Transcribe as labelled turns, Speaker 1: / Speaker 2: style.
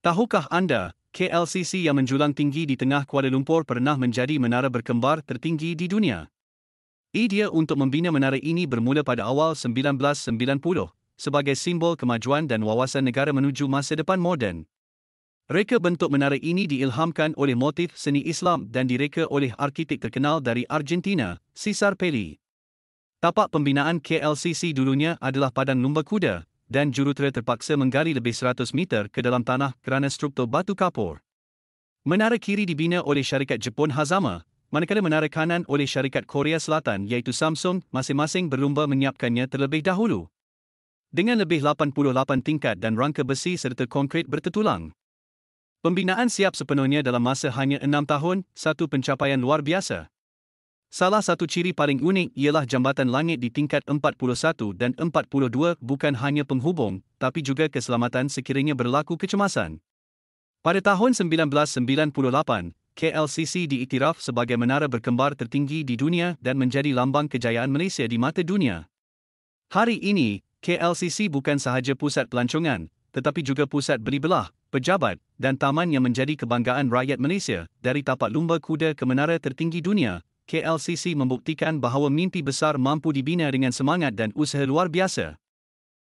Speaker 1: Tahukah anda, KLCC yang menjulang tinggi di tengah Kuala Lumpur pernah menjadi menara berkembar tertinggi di dunia? Idea untuk membina menara ini bermula pada awal 1990 sebagai simbol kemajuan dan wawasan negara menuju masa depan moden. Reka bentuk menara ini diilhamkan oleh motif seni Islam dan direka oleh arkitek terkenal dari Argentina, Cesar Pelli. Tapak pembinaan KLCC dulunya adalah padang lumba kuda, dan jurutera terpaksa menggali lebih 100 meter ke dalam tanah kerana struktur batu kapur. Menara kiri dibina oleh syarikat Jepun Hazama, manakala menara kanan oleh syarikat Korea Selatan iaitu Samsung masing-masing berlumba menyiapkannya terlebih dahulu. Dengan lebih 88 tingkat dan rangka besi serta konkrit bertertulang. Pembinaan siap sepenuhnya dalam masa hanya 6 tahun, satu pencapaian luar biasa. Salah satu ciri paling unik ialah jambatan langit di tingkat 41 dan 42 bukan hanya penghubung, tapi juga keselamatan sekiranya berlaku kecemasan. Pada tahun 1998, KLCC diiktiraf sebagai menara berkembar tertinggi di dunia dan menjadi lambang kejayaan Malaysia di mata dunia. Hari ini, KLCC bukan sahaja pusat pelancongan, tetapi juga pusat beli belah, pejabat, dan taman yang menjadi kebanggaan rakyat Malaysia. Dari tapak lumba kuda ke menara tertinggi dunia, KLCC membuktikan bahawa mimpi besar mampu dibina dengan semangat dan usaha luar biasa.